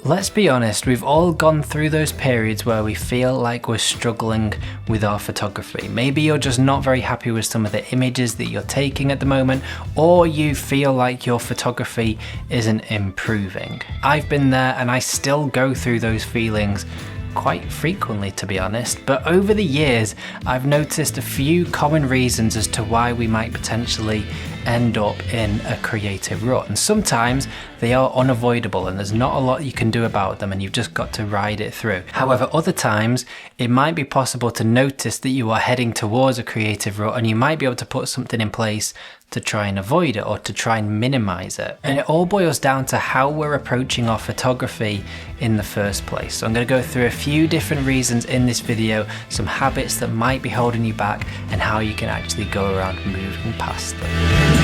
Let's be honest, we've all gone through those periods where we feel like we're struggling with our photography. Maybe you're just not very happy with some of the images that you're taking at the moment, or you feel like your photography isn't improving. I've been there and I still go through those feelings quite frequently, to be honest, but over the years I've noticed a few common reasons as to why we might potentially end up in a creative rut, and sometimes they are unavoidable and there's not a lot you can do about them and you've just got to ride it through. However, other times it might be possible to notice that you are heading towards a creative rut and you might be able to put something in place to try and avoid it or to try and minimize it. And it all boils down to how we're approaching our photography in the first place. So I'm going to go through a few different reasons in this video, some habits that might be holding you back and how you can actually go around moving past them.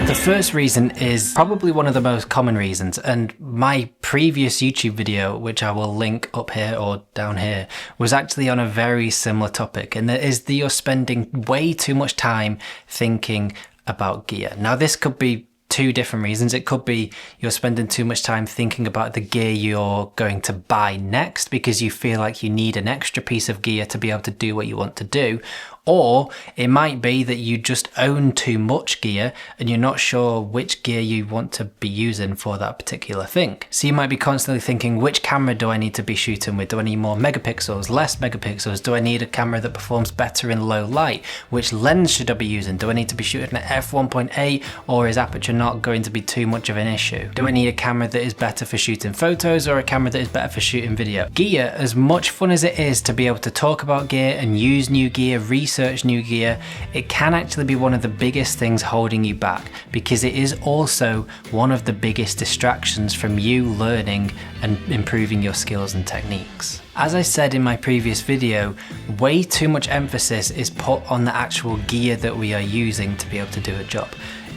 The first reason is probably one of the most common reasons, and my previous YouTube video, which I will link up here or down here, was actually on a very similar topic, and that is that you're spending way too much time thinking about gear. Now this could be two different reasons. It could be you're spending too much time thinking about the gear you're going to buy next because you feel like you need an extra piece of gear to be able to do what you want to do. Or it might be that you just own too much gear and you're not sure which gear you want to be using for that particular thing. So you might be constantly thinking, which camera do I need to be shooting with? Do I need more megapixels, less megapixels? Do I need a camera that performs better in low light? Which lens should I be using? Do I need to be shooting at f1.8 or is aperture not going to be too much of an issue? Do I need a camera that is better for shooting photos or a camera that is better for shooting video? Gear, as much fun as it is to be able to talk about gear and use new gear, research new gear, it can actually be one of the biggest things holding you back because it is also one of the biggest distractions from you learning and improving your skills and techniques. As I said in my previous video, way too much emphasis is put on the actual gear that we are using to be able to do a job.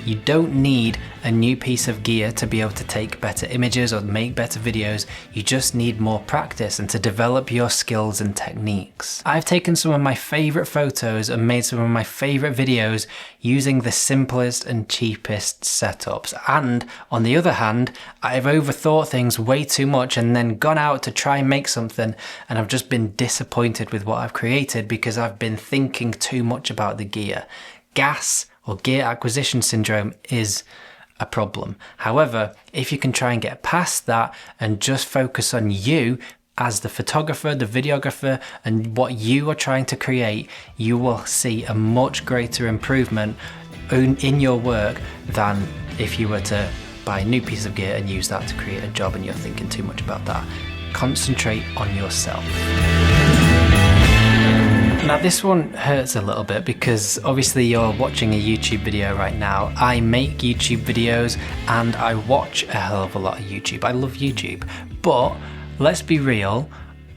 You don't need a new piece of gear to be able to take better images or make better videos. You just need more practice and to develop your skills and techniques. I've taken some of my favorite photos and made some of my favorite videos using the simplest and cheapest setups. And on the other hand, I've overthought things way too much and then gone out to try and make something and I've just been disappointed with what I've created because I've been thinking too much about the gear. GAS, or gear acquisition syndrome, is a problem. However, if you can try and get past that and just focus on you as the photographer, the videographer, and what you are trying to create, you will see a much greater improvement in your work than if you were to buy a new piece of gear and use that to create a job and you're thinking too much about that. Concentrate on yourself. Now this one hurts a little bit because obviously you're watching a YouTube video right now. I make YouTube videos and I watch a hell of a lot of YouTube. I love YouTube, but let's be real,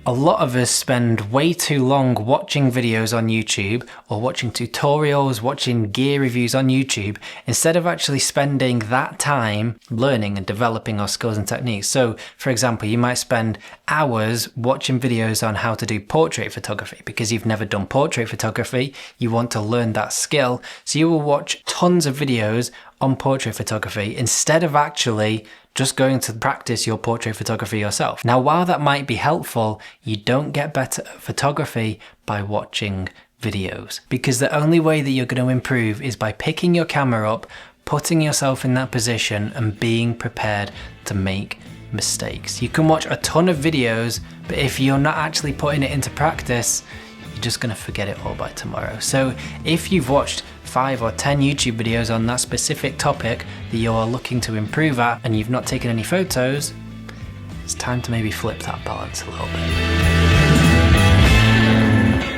a lot of us spend way too long watching videos on YouTube or watching tutorials, watching gear reviews on YouTube, instead of actually spending that time learning and developing our skills and techniques. So for example, you might spend hours watching videos on how to do portrait photography because you've never done portrait photography. You want to learn that skill. So you will watch tons of videos on portrait photography instead of actually just going to practice your portrait photography yourself. Now, while that might be helpful, you don't get better at photography by watching videos, because the only way that you're going to improve is by picking your camera up, putting yourself in that position and being prepared to make mistakes. You can watch a ton of videos, but if you're not actually putting it into practice, you're just going to forget it all by tomorrow. So if you've watched 5 or 10 YouTube videos on that specific topic that you're looking to improve at and you've not taken any photos, it's time to maybe flip that balance a little bit.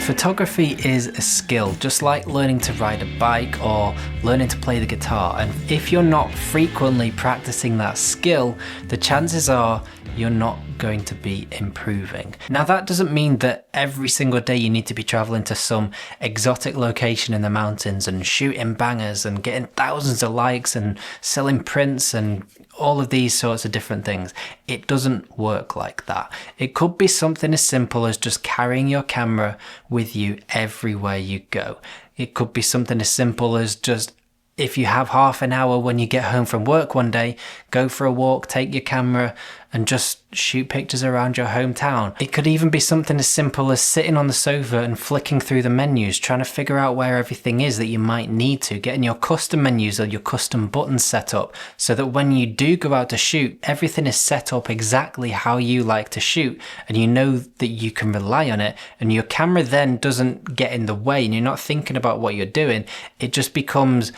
Photography is a skill, just like learning to ride a bike or learning to play the guitar. And if you're not frequently practicing that skill, the chances are you're not going to be improving. Now that doesn't mean that every single day you need to be traveling to some exotic location in the mountains and shooting bangers and getting thousands of likes and selling prints and all of these sorts of different things. It doesn't work like that. It could be something as simple as just carrying your camera with you everywhere you go. It could be something as simple as just, if you have half an hour when you get home from work one day, go for a walk, take your camera and just shoot pictures around your hometown. It could even be something as simple as sitting on the sofa and flicking through the menus, trying to figure out where everything is that you might need to, getting your custom menus or your custom buttons set up so that when you do go out to shoot, everything is set up exactly how you like to shoot, and you know that you can rely on it, and your camera then doesn't get in the way and you're not thinking about what you're doing. It just becomes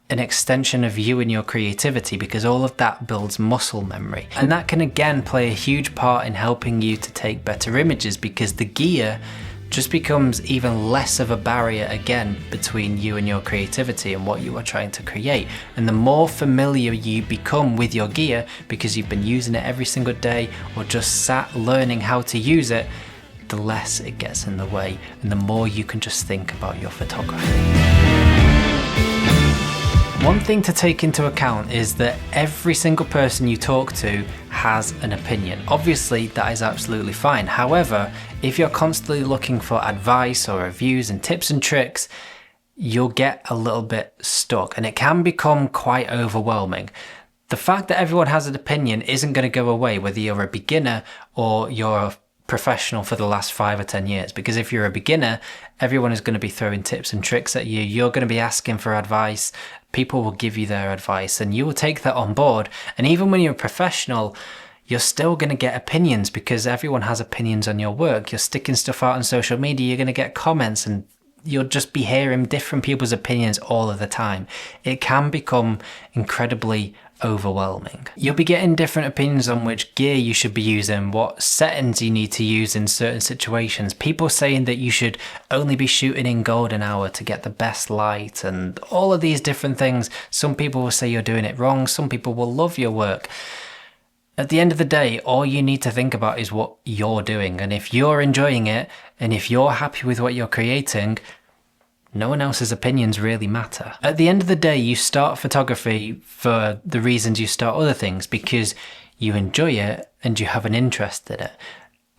an extension of you and your creativity, because all of that builds muscle memory. And that can again play a huge part in helping you to take better images, because the gear just becomes even less of a barrier again between you and your creativity and what you are trying to create. And the more familiar you become with your gear, because you've been using it every single day or just sat learning how to use it, the less it gets in the way and the more you can just think about your photography. One thing to take into account is that every single person you talk to has an opinion. Obviously, that is absolutely fine. However, if you're constantly looking for advice or reviews and tips and tricks, you'll get a little bit stuck and it can become quite overwhelming. The fact that everyone has an opinion isn't going to go away whether you're a beginner or you're a professional for the last 5 or 10 years, because if you're a beginner, everyone is going to be throwing tips and tricks at you. You're going to be asking for advice. People will give you their advice and you will take that on board. And even when you're a professional, you're still going to get opinions because everyone has opinions on your work. You're sticking stuff out on social media, you're going to get comments and you'll just be hearing different people's opinions all of the time. It can become incredibly overwhelming. You'll be getting different opinions on which gear you should be using, what settings you need to use in certain situations. People saying that you should only be shooting in golden hour to get the best light and all of these different things. Some people will say you're doing it wrong. Some people will love your work. At the end of the day, all you need to think about is what you're doing. And if you're enjoying it and if you're happy with what you're creating, no one else's opinions really matter. At the end of the day, you start photography for the reasons you start other things, because you enjoy it and you have an interest in it.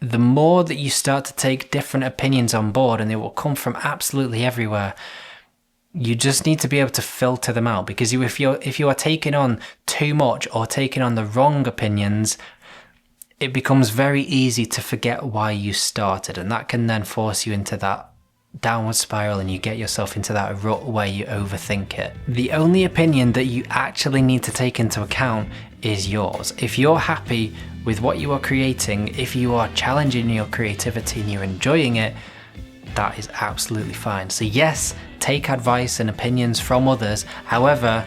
The more that you start to take different opinions on board, and they will come from absolutely everywhere, you just need to be able to filter them out, because if you are taking on too much or taking on the wrong opinions, it becomes very easy to forget why you started, and that can then force you into that downward spiral and you get yourself into that rut where you overthink it. The only opinion that you actually need to take into account is yours. If you're happy with what you are creating, if you are challenging your creativity and you're enjoying it, that is absolutely fine. So yes, take advice and opinions from others. However,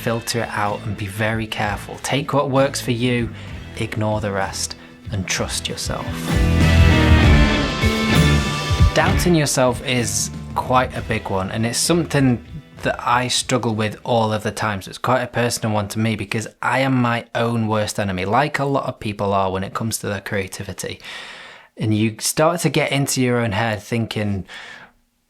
filter it out and be very careful. Take what works for you, ignore the rest, and trust yourself. Doubting yourself is quite a big one, and it's something that I struggle with all of the time. So it's quite a personal one to me because I am my own worst enemy, like a lot of people are when it comes to their creativity. And you start to get into your own head thinking,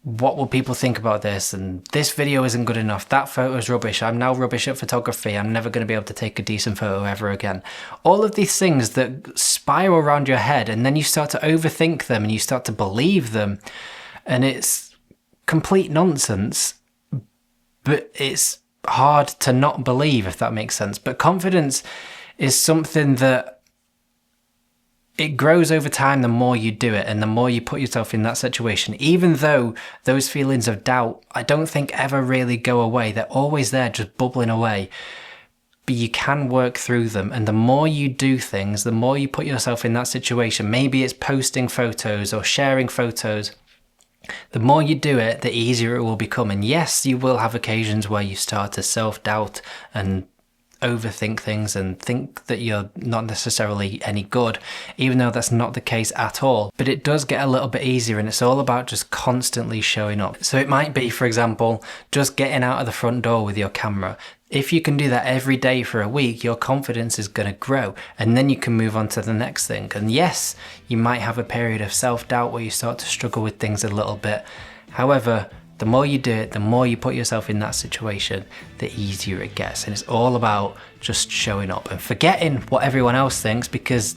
what will people think about this? And this video isn't good enough. That photo is rubbish. I'm now rubbish at photography. I'm never going to be able to take a decent photo ever again. All of these things that spiral around your head, and then you start to overthink them and you start to believe them. And it's complete nonsense, but it's hard to not believe, if that makes sense. But confidence is something that it grows over time the more you do it and the more you put yourself in that situation. Even though those feelings of doubt, I don't think ever really go away. They're always there, just bubbling away. But you can work through them. And the more you do things, the more you put yourself in that situation. Maybe it's posting photos or sharing photos. The more you do it, the easier it will become. And yes, you will have occasions where you start to self-doubt and overthink things and think that you're not necessarily any good, even though that's not the case at all. But it does get a little bit easier, and it's all about just constantly showing up. So it might be, for example, just getting out of the front door with your camera. If you can do that every day for a week, your confidence is going to grow, and then you can move on to the next thing. And yes, you might have a period of self-doubt where you start to struggle with things a little bit. However, the more you do it, the more you put yourself in that situation, the easier it gets. And it's all about just showing up and forgetting what everyone else thinks, because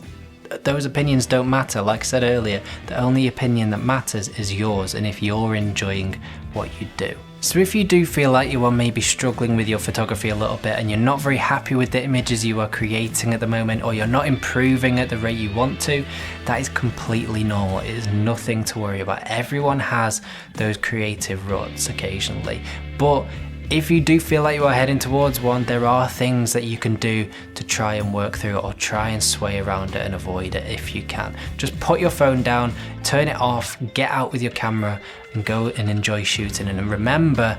those opinions don't matter. Like I said earlier, the only opinion that matters is yours, and if you're enjoying what you do. So if you do feel like you are maybe struggling with your photography a little bit and you're not very happy with the images you are creating at the moment, or you're not improving at the rate you want to, that is completely normal. It is nothing to worry about. Everyone has those creative ruts occasionally. But if you do feel like you are heading towards one, there are things that you can do to try and work through it, or try and sway around it and avoid it if you can. Just put your phone down, turn it off, get out with your camera and go and enjoy shooting, and remember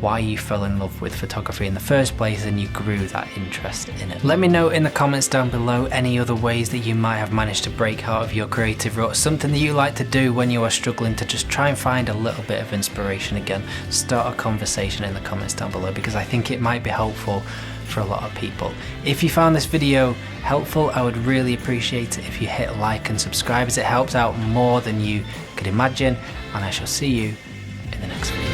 why you fell in love with photography in the first place and you grew that interest in it. Let me know in the comments down below any other ways that you might have managed to break out of your creative rut, something that you like to do when you are struggling to just try and find a little bit of inspiration again. Start a conversation in the comments down below, because I think it might be helpful for a lot of people. If you found this video helpful, I would really appreciate it if you hit like and subscribe, as it helps out more than you could imagine, and I shall see you in the next video.